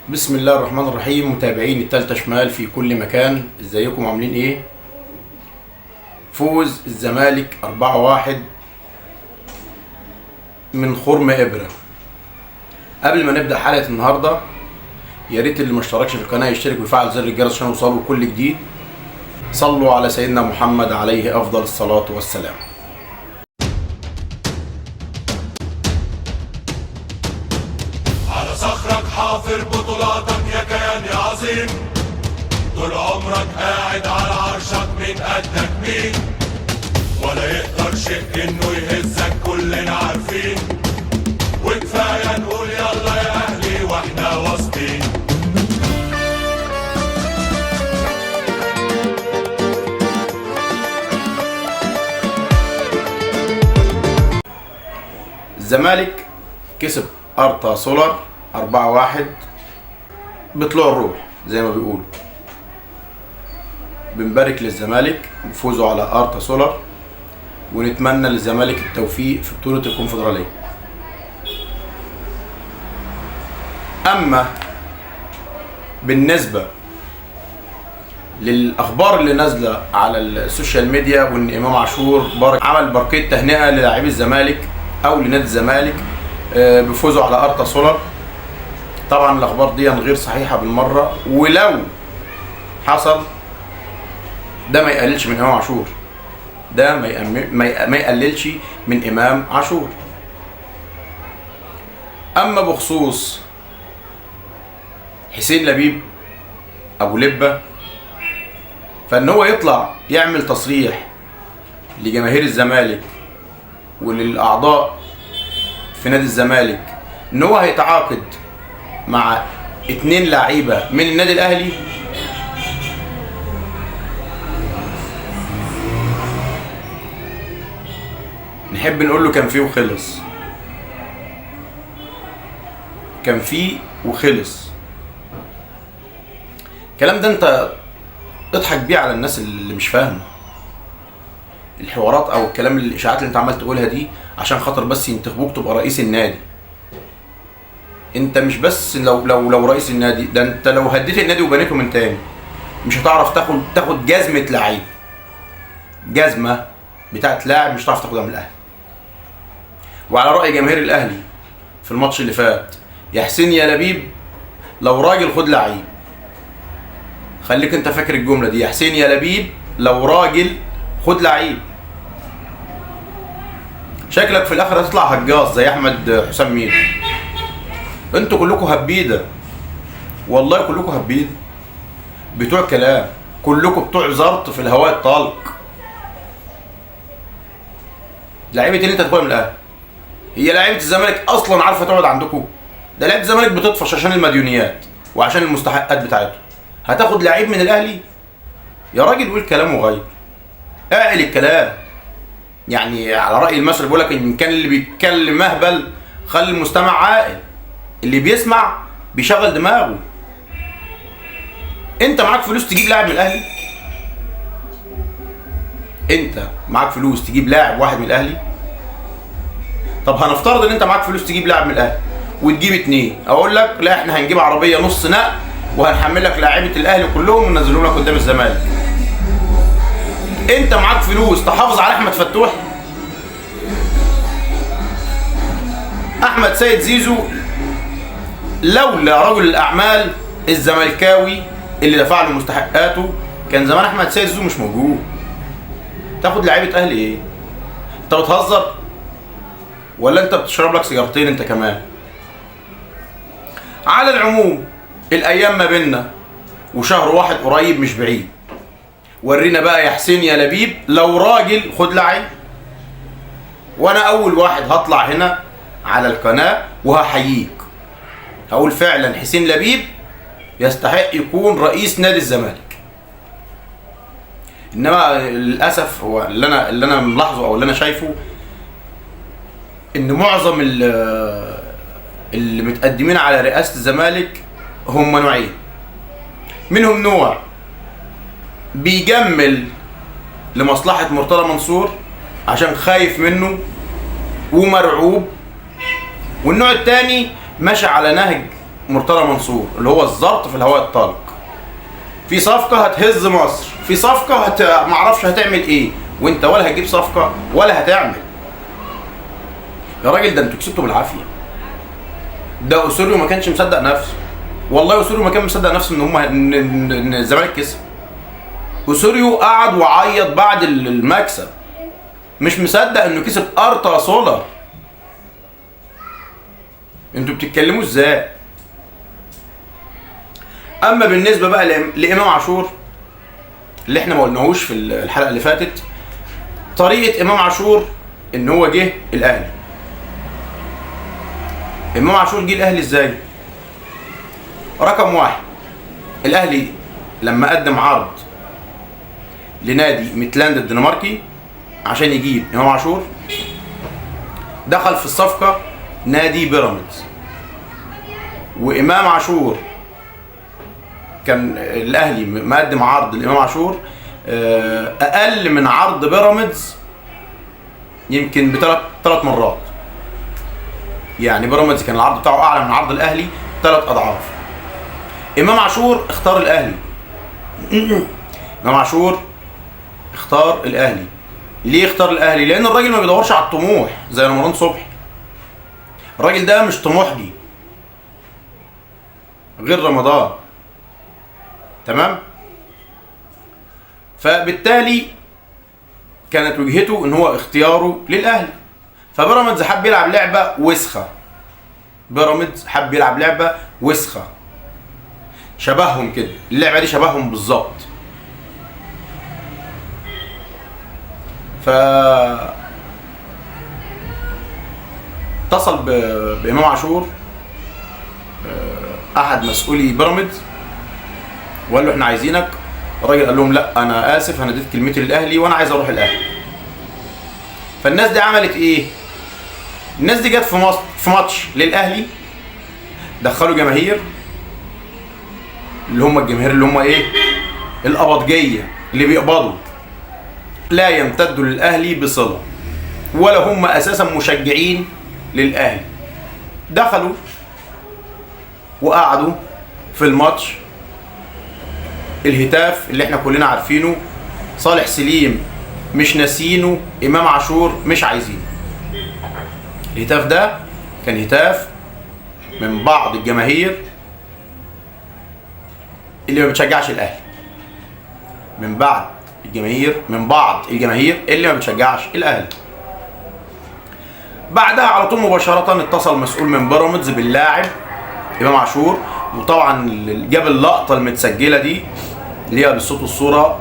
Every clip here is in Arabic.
بسم الله الرحمن الرحيم. متابعين التالتة شمال في كل مكان، ازيكم عاملين ايه؟ فوز الزمالك 4-1 من خرم ابرة. قبل ما نبدأ حلقة النهاردة يا ريت اللي ما اشتركش في القناة يشترك ويفعل زر الجرس عشان يوصلوا كل جديد. صلوا على سيدنا محمد عليه افضل الصلاة والسلام. على صخرك حافر بطولاتك يا كيان يا عظيم، طول عمرك قاعد على عرشك من قدك مين، ولا يقدر شيء انه يهزك كلنا عارفين، وكفاية نقول يلا يا اهلي واحنا واثقين. الزمالك كسب ارتا سولار 4-1 بطلوع الروح زي ما بيقولوا. بنبارك للزمالك بفوزه على ارتا سولار، ونتمنى للزمالك التوفيق في بطولة الكونفدرالية. اما بالنسبة للاخبار اللي نازلة على السوشيال ميديا وان امام عاشور عمل برقية تهنئة للاعبي الزمالك او لنادي الزمالك بفوزه على ارتا سولار، طبعا الاخبار دي غير صحيحه بالمره، ولو حصل ده ما يقللش من امام عاشور، ده ما يقللش من امام عاشور. اما بخصوص حسين لبيب ابو لبه، فان هو يطلع يعمل تصريح لجماهير الزمالك وللاعضاء في نادي الزمالك ان هو هيتعاقد مع 2 لعيبه من النادي الاهلي، نحب نقول له كان فيه وخلص، كان فيه وخلص. الكلام ده انت اضحك بيه على الناس اللي مش فاهمه الحوارات او الكلام الاشاعات اللي انت عمال تقولها دي عشان خاطر بس ينتخبوك تبقى رئيس النادي. انت مش بس لو رئيس النادي ده، انت لو هديت النادي وبنيته من تاني مش هتعرف تاخد جزمه لعيب، جزمه بتاعت لاعب مش هتعرف تاخدها من الاهلي. وعلى راي جماهير الاهلي في الماتش اللي فات، يا حسين يا لبيب لو راجل خد لعيب. خليك انت فاكر الجمله دي، يا حسين يا لبيب لو راجل خد لعيب. شكلك في الاخر هتطلع هجاص زي احمد حسام ميدو. انتوا كلكم هبيده، والله كلكم هبيده بتوع كلام، كلكم بتوع زرط في الهواء الطلق. لعيبه اللي انت تاخدها من الاهلي هي لعيبه الزمالك اصلا عارفه تقعد عندكم؟ ده لعيبه الزمالك بتطفش عشان المديونيات وعشان المستحقات بتاعته. هتاخد لعيب من الاهلي؟ يا راجل قول كلام وغير، اعقل الكلام. يعني على راي المثل بيقول لك ان كان اللي بيتكلم مهبل خلي المستمع عاقل، اللي بيسمع بيشغل دماغه. انت معاك فلوس تجيب لاعب من الاهلي؟ انت معاك فلوس تجيب لاعب واحد من الاهلي؟ طب هنفترض ان انت معاك فلوس تجيب لاعب من الاهلي وتجيب 2، اقول لك لا احنا هنجيب عربيه نص نقل وهنحمل لك لاعيبه الاهلي كلهم وننزلهم لك قدام الزمالك. انت معاك فلوس تحافظ على احمد فتوح؟ احمد سيد زيزو لولا رجل الاعمال الزملكاوي اللي دفع له مستحقاته كان زمان احمد سيد زيزو مش موجود. تاخد لعيبه اهلي ايه؟ انت بتهزر ولا انت بتشرب لك سيجارتين انت كمان؟ على العموم الايام ما بيننا وشهر واحد قريب مش بعيد. ورينا بقى يا حسين يا لبيب لو راجل خد لعيب، وانا اول واحد هطلع هنا على القناه وهحييك، هقول فعلا حسين لبيب يستحق يكون رئيس نادي الزمالك. انما للاسف هو اللي انا ملاحظه او اللي انا شايفه ان معظم اللي متقدمين على رئاسه الزمالك هم نوعين. منهم نوع بيجمل لمصلحه مرتضى منصور عشان خايف منه ومرعوب، والنوع الثاني ماشي على نهج مرتضى منصور اللي هو الزرط في الهواء الطلق. في صفقه هتهز مصر، في صفقه معرفش هتعمل ايه، وانت ولا هتجيب صفقه ولا هتعمل. يا راجل ده انتوا كسبتوا بالعافيه. ده اسوريو ما كانش مصدق نفسه، والله اسوريو ما كان مصدق نفسه ان الزمالك كسب. اسوريو قعد وعيط بعد المكسب، مش مصدق انه كسب ارتا سولار. انتوا بتتكلموا ازاي؟ اما بالنسبه بقى لامام عاشور اللي احنا ما قلناهوش في الحلقه اللي فاتت، طريقه امام عاشور ان هو جه الاهلي. امام عاشور جه الاهلي ازاي؟ رقم واحد، الاهلي لما قدم عرض لنادي ميتلاند الدنماركي عشان يجيب امام عاشور، دخل في الصفقه نادي بيراميدز، وامام عاشور كان الاهلي مقدم عرض لامام عاشور اقل من عرض بيراميدز يمكن بثلاث مرات. يعني بيراميدز كان العرض بتاعه اعلى من عرض الاهلي 3 اضعاف. امام عاشور اختار الاهلي. امام عاشور اختار الاهلي. ليه اختار الاهلي؟ لان الراجل ما بيدورش على الطموح زي رمضان صبحي. الراجل ده مش طموحجي غير رمضان، تمام؟ فبالتالي كانت وجهته ان هو اختياره للاهلي. فبيراميدز حب يلعب لعبه وسخه. بيراميدز حب يلعب لعبه وسخه شبههم كده، اللعبه دي شبههم بالظبط. ف اتصل بامام عاشور احد مسؤولي بيراميدز وقال له احنا عايزينك. الراجل قال لهم لا انا اسف، انا اديت كلمتي للاهلي وانا عايز اروح الاهلي. فالناس دي عملت ايه؟ الناس دي جت في ماتش للاهلي، دخلوا جماهير اللي هم الجماهير اللي هم ايه؟ القبضجيه اللي بيقبضوا، لا يمتدوا للاهلي بصله ولا هم اساسا مشجعين للاهلي. دخلوا وقعدوا في الماتش. الهتاف اللي احنا كلنا عارفينه، صالح سليم مش ناسينه، امام عاشور مش عايزينه. الهتاف ده كان هتاف من بعض الجماهير اللي ما بتشجعش الاهلي، من بعض الجماهير اللي ما بتشجعش الاهلي. بعدها على طول مباشره اتصل مسؤول من بيراميدز باللاعب امام عاشور، وطبعا جاب اللقطه المتسجله دي اللي هي بالصوت والصوره،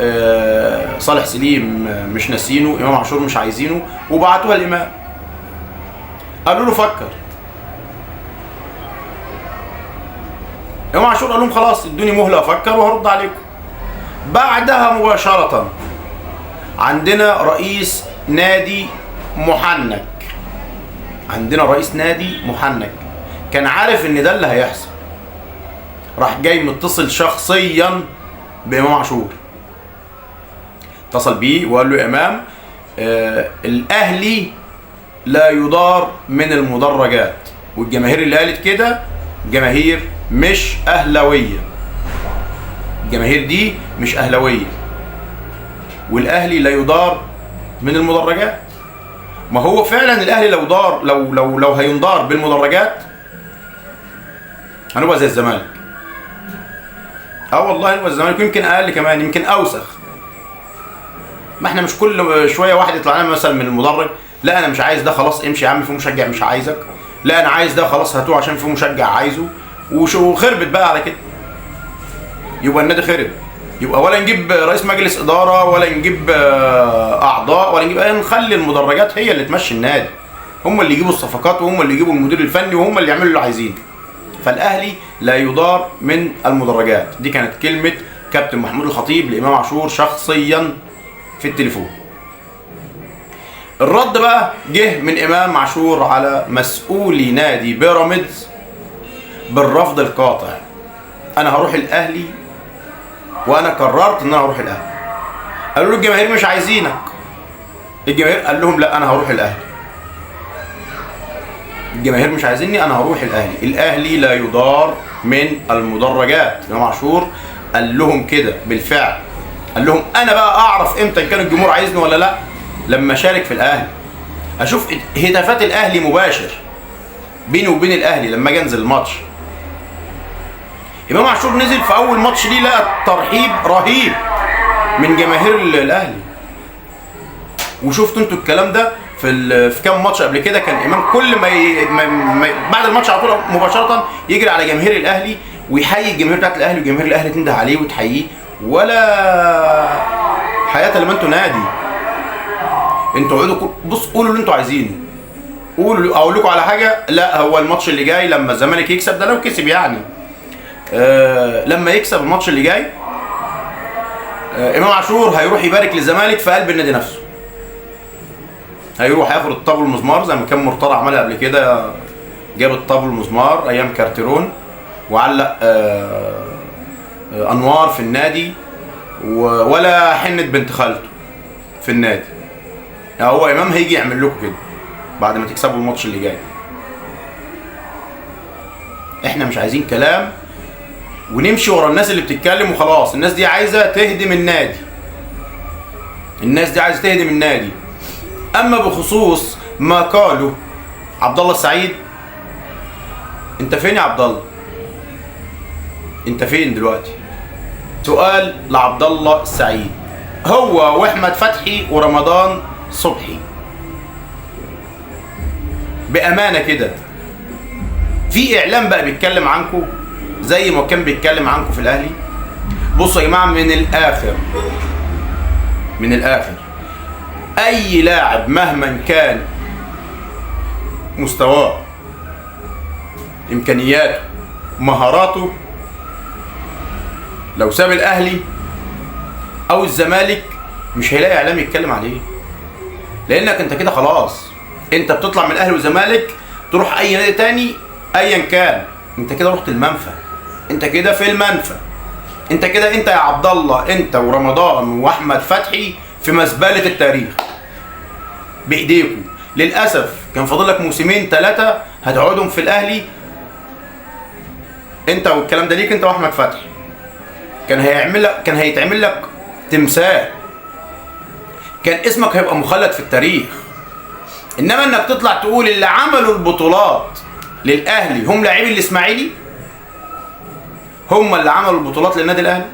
صالح سليم مش ناسينه، امام عاشور مش عايزينه، وبعتوها للامام. قالوا له فكر. امام عاشور قال لهم خلاص ادوني مهله افكر وهرد عليكم. بعدها مباشره عندنا رئيس نادي محنك، كان عارف ان ده اللي هيحصل، راح جاي متصل شخصيا بامام عاشور، اتصل بيه وقال له يا امام الاهلي لا يدار من المدرجات، والجماهير اللي قالت كده جماهير مش اهلاويه، الجماهير دي مش اهلاويه، والاهلي لا يدار من المدرجات. ما هو فعلا الاهلي لو دار لو هيندار بالمدرجات هنبقى زي الزمالك. والله هنبقى الزمالك، يمكن اقل كمان، يمكن اوسخ. ما احنا مش كل شويه واحد يطلع لنا مثلا من المدرج، لا انا مش عايز ده خلاص امشي يا عم، في مشجع مش عايزك، لا انا عايز ده خلاص هاتوه عشان في مشجع عايزه، وخربت بقى على كده. يبقى النادي خرب، يبقى ولا نجيب رئيس مجلس اداره ولا نجيب اعضاء ولا نجيب، نخلي المدرجات هي اللي تمشي النادي، هم اللي يجيبوا الصفقات وهم اللي يجيبوا المدير الفني وهم اللي يعملوا اللي عايزينه. فالاهلي لا يدار من المدرجات، دي كانت كلمه كابتن محمود الخطيب لامام عاشور شخصيا في التليفون. الرد بقى جه من امام عاشور على مسؤولي نادي بيراميدز بالرفض القاطع. انا هروح الاهلي وانا قررت ان انا هروح الاهلي. قالوا له الجماهير مش عايزينك. الجماهير قال لهم لا انا هروح الاهلي. الجماهير مش عايزيني، انا هروح الاهلي. الاهلي لا يدار من المدرجات. امام عاشور قال لهم كده بالفعل، قال لهم انا بقى اعرف امتى كان الجمهور عايزني ولا لا، لما شارك في الاهلي، اشوف هتافات الاهلي مباشر بيني وبين الاهلي لما اجي انزل الماتش. امام عاشور نزل في اول ماتش ليه لقى ترحيب رهيب من جماهير الاهلي. وشفتوا انتوا الكلام ده في كام ماتش قبل كده، كان امام كل ما بعد الماتش على طول مباشره يجري على جماهير الاهلي ويحيي الجماهير بتاعت الاهلي، وجماهير الاهلي تنده عليه وتحييه. ولا حياه لما انتوا نادي، انتوا اقعدوا بص قولوا اللي انتوا عايزينه. قولوا اقول لكم على حاجه، لا هو الماتش اللي جاي لما الزمالك يكسب، ده لو كسب يعني، لما يكسب الماتش اللي جاي امام عاشور هيروح يبارك للزمالك في قلب النادي نفسه. هيروح ياخد الطبل والمزمار زي ما كان مرتضى عملها قبل كده، جاب الطبل والمزمار ايام كارتيرون وعلق انوار في النادي ولا حنة بنت خالته في النادي. يعني هو امام هيجي يعمل لكم كده بعد ما تكسبوا الماتش اللي جاي. احنا مش عايزين كلام ونمشي ورا الناس اللي بتتكلم وخلاص. الناس دي عايزه تهدم النادي، الناس دي عايزه تهدم النادي. اما بخصوص ما قاله عبد الله السعيد، انت فين يا عبد الله؟ انت فين دلوقتي؟ سؤال لعبد الله السعيد، هو واحمد فتحي ورمضان صبحي بامانه كده في اعلام بقى بيتكلم عنكم زي ما كان بيتكلم عنكم في الاهلي؟ بصوا يا جماعه، من الاخر اي لاعب مهما كان مستواه، امكانياته، مهاراته، لو ساب الاهلي او الزمالك مش هيلاقي اعلام يتكلم عليه. لانك انت كده خلاص، انت بتطلع من الاهلي والزمالك تروح اي نادي تاني ايا كان، انت كده رحت المنفى، انت كده في المنفى، انت كده انت يا عبد الله، انت ورمضان واحمد فتحي في مزبله التاريخ بايديكم. للاسف كان فاضل لك موسمين 3 هتقعدهم في الاهلي انت، والكلام ده ليك انت واحمد فتحي. كان هيتعمل لك تمثال، كان اسمك هيبقى مخلد في التاريخ. انما انك تطلع تقول اللي عملوا البطولات للاهلي هم لاعبي الاسماعيلي، هم اللي عملوا البطولات للنادي الاهلي،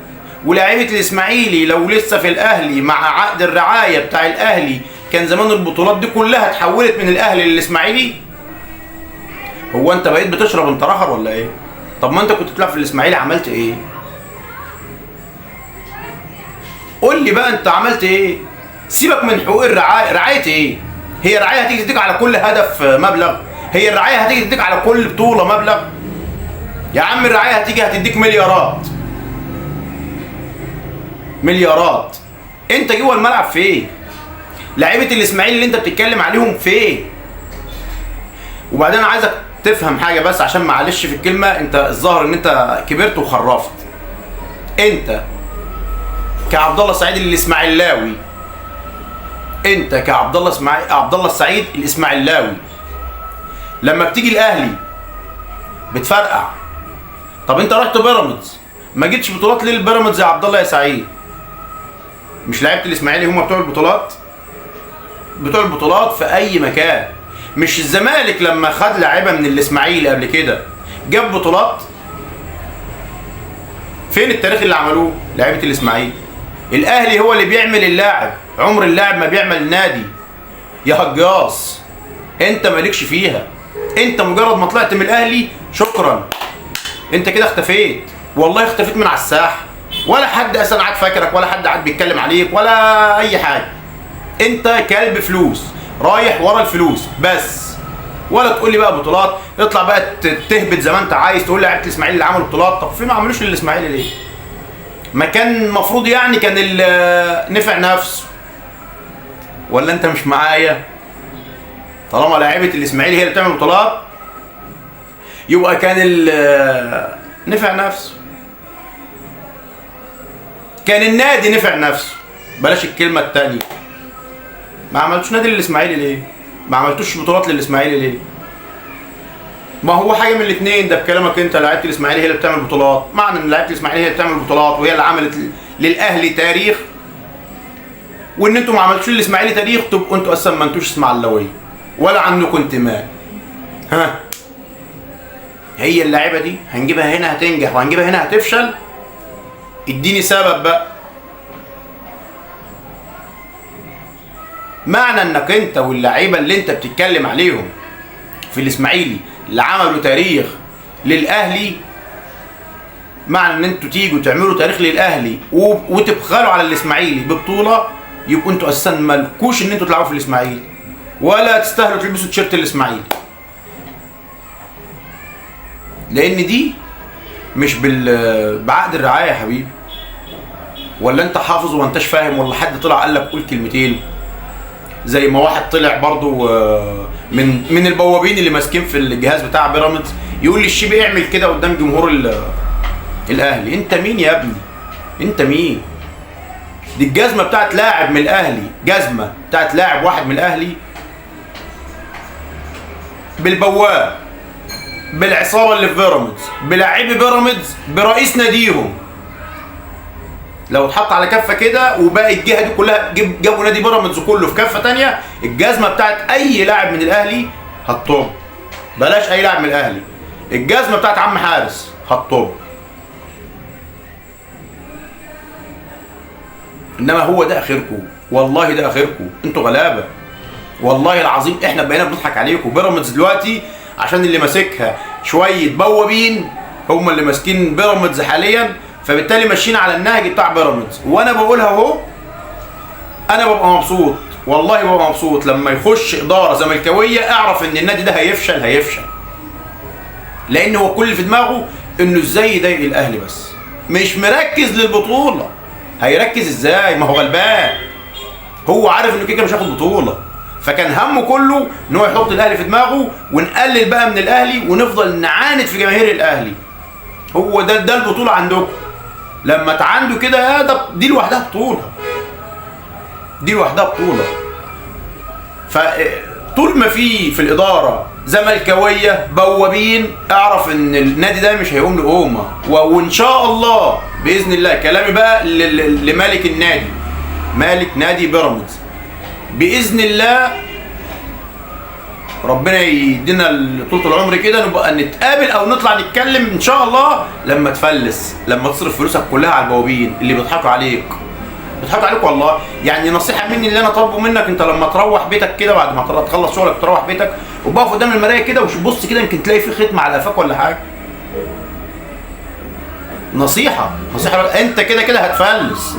ولاعيبه الاسماعيلي لو لسه في الاهلي مع عقد الرعايه بتاع الاهلي كان زمان البطولات دي كلها اتحولت من الاهلي للاسماعيلي. هو انت بقيت بتشرب انت رخر ولا ايه؟ طب ما انت كنت بتلعب في الاسماعيلي عملت ايه؟ قول لي بقى انت عملت ايه؟ سيبك من حقوق الرعايه، رعايه ايه؟ هي الرعايه هتيجي تديك على كل هدف مبلغ؟ هي الرعايه هتيجي تديك على كل بطوله مبلغ؟ يا عم الرعايه هتيجي هتديك مليارات. انت جوه الملعب فين؟ لعيبه الاسماعيلي اللي انت بتتكلم عليهم فين؟ وبعدين انا عايزك تفهم حاجه بس عشان معلش في الكلمه، انت الظاهر ان انت كبرت وخرفت. انت كعبد الله السعيد الاسماعيلاوي، انت كعبد الله السعيد الاسماعيلاوي لما بتيجي الاهلي بتفرقع. طب انت رحت بيراميدز ما جيتش بطولات ليه البيراميدز يا عبد الله يا سعيد؟ مش لعيبه الاسماعيلي هم بتوع البطولات؟ بتوع البطولات في اي مكان. مش الزمالك لما خد لاعيبه من الاسماعيلي قبل كده جاب بطولات؟ فين التاريخ اللي عملوه لعيبه الاسماعيلي؟ الاهلي هو اللي بيعمل اللاعب، عمر اللاعب ما بيعمل النادي. يا هجاص انت مالكش فيها، انت مجرد ما طلعت من الاهلي شكرا، انت كده اختفيت، والله اختفيت من على الساحه، ولا حد اصلا قاعد فاكرك، ولا حد قاعد بيتكلم عليك، ولا اي حاجه. انت كلب فلوس رايح ورا الفلوس بس، ولا تقول لي بقى بطولات. اطلع بقى تهبط زي ما انت عايز، تقول لعيبه الاسماعيلي اللي عملوا بطولات. طب في ما عملوش للاسماعيلي ليه؟ ما كان المفروض يعني كان نفع نفسه. ولا انت مش معايا؟ طالما لعيبه الاسماعيلي هي اللي بتعمل بطولات يبقى كان نفع نفسه، كان النادي نفع نفسه. بلاش الكلمه الثانيه. ما عملتوش نادي للاسماعيلي ليه؟ ما عملتوش بطولات للاسماعيلي ليه؟ ما هو حاجه من الاثنين ده بكلامك انت. لعيبه الاسماعيلي هي اللي بتعمل بطولات، معنى ان لعيبه الاسماعيلي هي اللي بتعمل بطولات وهي اللي عملت للاهلي تاريخ، وان انتوا ما عملتوش للاسماعيلي تاريخ، تبقوا انتوا اصلا ما انتوش اسماعيلاويه ولا عندكم انتماء. ها، هي اللعيبه دي هنجيبها هنا هتنجح وهنجيبها هنا هتفشل؟ اديني سبب بقى. معنى انك انت واللعيبه اللي انت بتتكلم عليهم في الاسماعيلي اللي عملوا تاريخ للاهلي، معنى ان انتوا تيجوا تعملوا تاريخ للاهلي وتبخلوا على الاسماعيلي ببطوله، يبقوا انتوا اساسا مالكوش ان انتوا تلعبوا في الاسماعيلي ولا تستاهلوا تلبسوا تيشيرت الاسماعيلي، لان دي مش بعقد الرعايه يا حبيبي. ولا انت حافظ وما انتش فاهم، ولا حد طلع قال لك قول كلمتين زي ما واحد طلع برضو من البوابين اللي ماسكين في الجهاز بتاع بيراميدز يقول لي الشيبي اعمل كده قدام جمهور الاهلي. انت مين يا ابني؟ انت مين؟ دي الجزمه بتاعت لاعب من الاهلي، جزمه بتاعت لاعب واحد من الاهلي بالبواب، بالعصابه اللي في بيراميدز، بلاعبي بيراميدز، برئيس ناديهم. لو اتحط على كفه كده وباقي الجهه دي كلها جابوا نادي بيراميدز كله في كفه ثانيه، الجزمه بتاعت اي لاعب من الاهلي هتطب. بلاش اي لاعب من الاهلي، الجزمه بتاعت عم حارس هتطب. انما هو ده اخركم، والله ده اخركم، انتوا غلابه والله العظيم. احنا بقينا بنضحك عليكم. بيراميدز دلوقتي عشان اللي ماسكها شويه بوابين هم اللي ماسكين بيراميدز حاليا، فبالتالي ماشيين على النهج بتاع بيراميدز. وانا بقولها اهو، انا ببقى مبسوط والله، ببقى مبسوط لما يخش اداره زملكاويه اعرف ان النادي ده هيفشل، لان هو كل اللي في دماغه انه ازاي يضايق الاهلي بس، مش مركز للبطوله. هيركز ازاي؟ ما هو غلبان، هو عارف انه كده مش هياخد بطوله، فكان همه كله ان هو يحط الاهلي في دماغه ونقلل بقى من الاهلي ونفضل نعاند في جماهير الاهلي. هو ده البطوله عندكم. لما تعاندوا كده دي لوحدها بطوله، دي لوحدها بطوله. فطول ما في الاداره زملكاويه بوابين اعرف ان النادي ده مش هيقوم لقومه. وان شاء الله باذن الله، كلامي بقى لمالك النادي، مالك نادي بيراميدز، باذن الله ربنا يدينا طول العمر كده نبقى نتقابل او نطلع نتكلم ان شاء الله لما تفلس، لما تصرف فلوسك كلها على البوابين اللي بيضحكوا عليك، بيضحكوا عليك والله. يعني نصيحه مني اللي انا طالبه منك، انت لما تروح بيتك كده بعد ما تخلص شغلك تروح بيتك وبقف قدام المرايه كده وبص كده، يمكن تلاقي في ختم على قفاك ولا حاجه. نصيحه انت كده هتفلس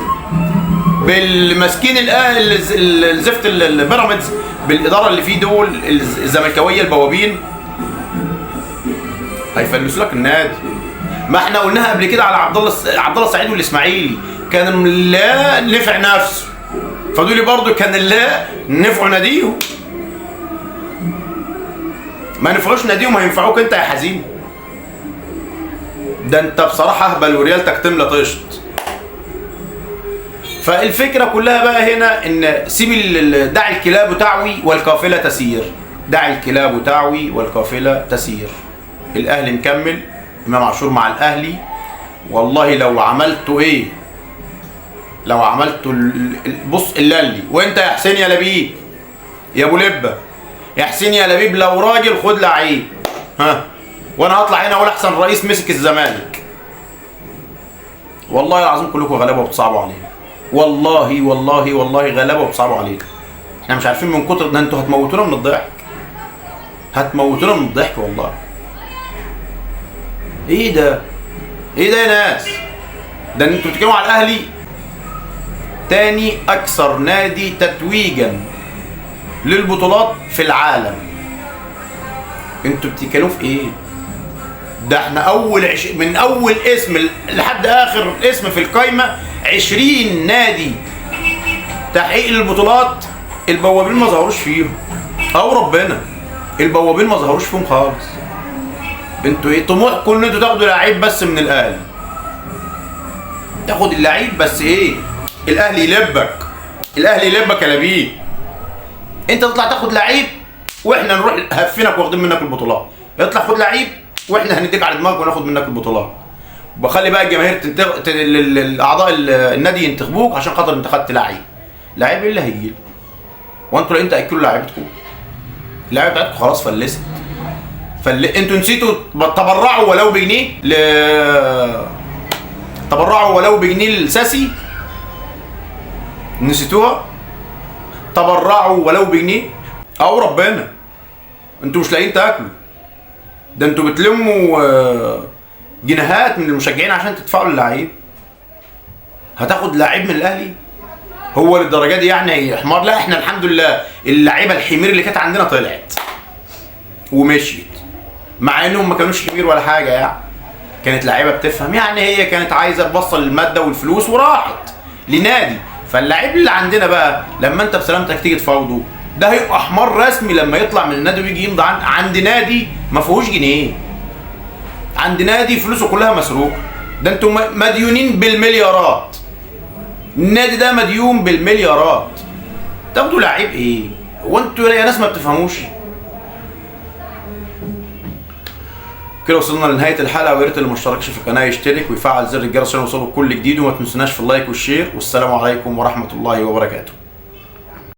بالمسكين الزفت البيراميدز، بالاداره اللي فيه دول الزملكاويه البوابين، هيفلسوا لك النادي. ما احنا قلناها قبل كده على عبد الله السعيد والاسماعيلي، كان لا نفع نفسه، فدول برضه كان لا نفعوا ناديهم. ما نفعوش ناديهم هينفعوك انت يا حزين؟ ده انت بصراحه اهبل وريالتك تملى طشت. فالفكره كلها بقى هنا ان سيب دع الكلاب تعوي والقافله تسير، دع الكلاب تعوي والقافله تسير. الاهلي مكمل، امام عاشور مع الاهلي. والله لو عملتوا ايه، لو عملتوا بص اللي وانت يا حسين يا لبيب يا ابو لبه، يا حسين يا لبيب لو راجل خد لعيب، ها، وانا هطلع هنا اقول احسن رئيس مسك الزمالك. والله العظيم كلكم غلابه وبتصعبوا علينا، والله والله والله غلابه وبتصعبوا علينا. احنا مش عارفين من كتر ده انتوا هتموتونا من الضحك، هتموتونا من الضحك والله. ايه ده؟ ايه ده يا ناس؟ ده انتوا بتتكلموا على الاهلي تاني اكثر نادي تتويجا للبطولات في العالم. انتوا بتتكلموا في ايه؟ ده احنا من اول اسم لحد اخر اسم في القايمه 20 نادي تحقيق البطولات، البوابين ما ظهروش فيهم، او ربنا البوابين ما ظهروش فيهم خالص. انتوا ايه طموحكم؟ ان انتوا تاخدوا لعيب بس من الاهلي، تاخد اللعيب بس ايه؟ الاهلي يلبك، الاهلي يلبك يا لبيب. انت تطلع تاخد لعيب واحنا نروح هفينك واخدين منك البطولات. اطلع خد لعيب واحنا هنديك على دماغك وناخد منك البطولات. وبخلي بقى الجماهير الاعضاء النادي ينتخبوك عشان خاطر انت خدت لعيب. لعيب ايه اللي هيجي؟ وانتوا لاقيين تاكلوا لعيبتكم؟ اللعيبه بتاعتكم خلاص فلست. انتوا نسيتوا تبرعوا ولو بجنيه تبرعوا ولو بجنيه لساسي. نسيتوها؟ تبرعوا ولو بجنيه. او ربنا انتوا مش لاقيين تاكلوا، ده انتوا بتلموا جنيهات من المشجعين عشان تدفعوا للعيب. هتاخد لعيب من الاهلي؟ هو للدرجه دي يعني حمار؟ لا احنا الحمد لله اللعيبه الحمير اللي كانت عندنا طلعت ومشيت، مع انهم ما كانوش حمير ولا حاجه يعني. كانت لعيبه بتفهم، يعني هي كانت عايزه توصل الماده والفلوس وراحت لنادي. فاللعيب اللي عندنا بقى لما انت بسلامتك تيجي تفاوضه، ده هيبقى حمار رسمي لما يطلع من النادي ويجي يمضي عند نادي ما فيهوش جنيه، عند نادي فلوسه كلها مسروقه. ده انتوا مديونين بالمليارات، النادي ده مديون بالمليارات. تاخدوا لعيب ايه؟ وانتوا يا ناس ما بتفهموش. كده وصلنا لنهايه الحلقه، ويا ريت اللي ما اشتركش في القناه يشترك ويفعل زر الجرس عشان يوصله كل جديد، وما تنسوناش في اللايك والشير. والسلام عليكم ورحمه الله وبركاته.